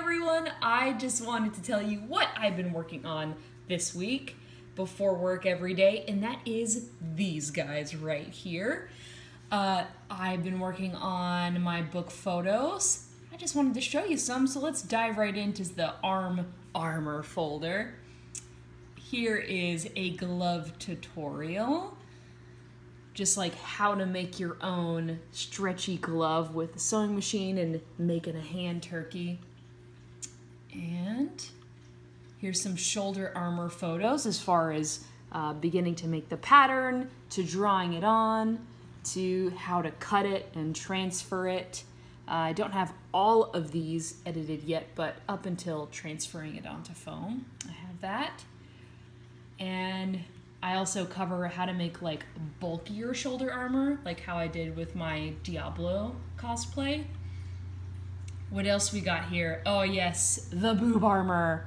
everyone, I just wanted to tell you what I've been working on this week before work every day, and that is these guys right here. I've been working on my book photos. I just wanted to show you some, so let's dive right into the armor folder. Here is a glove tutorial, just like how to make your own stretchy glove with a sewing machine and making a hand turkey. And here's some shoulder armor photos as far as beginning to make the pattern, to drawing it on, to how to cut it and transfer it. I don't have all of these edited yet, but up until transferring it onto foam, I have that. And I also cover how to make like bulkier shoulder armor, like how I did with my Diablo cosplay. What else we got here? Oh yes, the boob armor.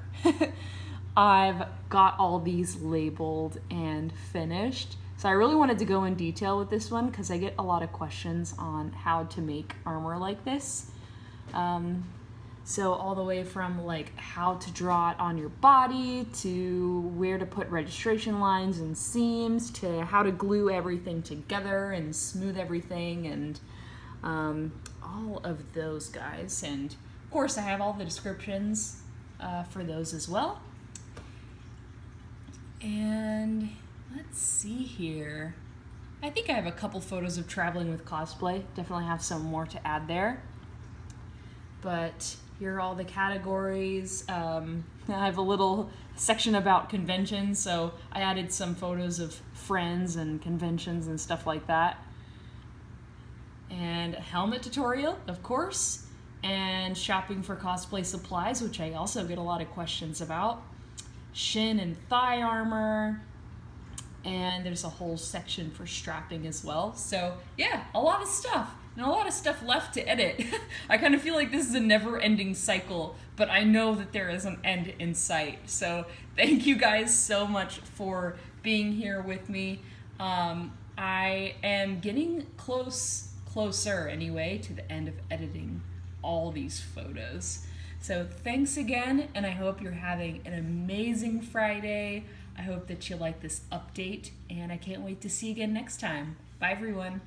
I've got all these labeled and finished. So I really wanted to go in detail with this one because I get a lot of questions on how to make armor like this. So all the way from like how to draw it on your body, to where to put registration lines and seams, to how to glue everything together and smooth everything, and all of those guys. And of course I have all the descriptions for those as well. And let's see here. I think I have a couple photos of traveling with cosplay. Definitely have some more to add there. But here are all the categories. I have a little section about conventions, so I added some photos of friends and conventions and stuff like that. And a helmet tutorial, of course, and shopping for cosplay supplies, which I also get a lot of questions about. Shin and thigh armor, and there's a whole section for strapping as well. So yeah, a lot of stuff. And a lot of stuff left to edit. I kind of feel like this is a never-ending cycle, but I know that there is an end in sight. So thank you guys so much for being here with me. I am getting closer anyway to the end of editing all these photos. So thanks again, and I hope you're having an amazing Friday. I hope that you like this update, and I can't wait to see you again next time. Bye everyone.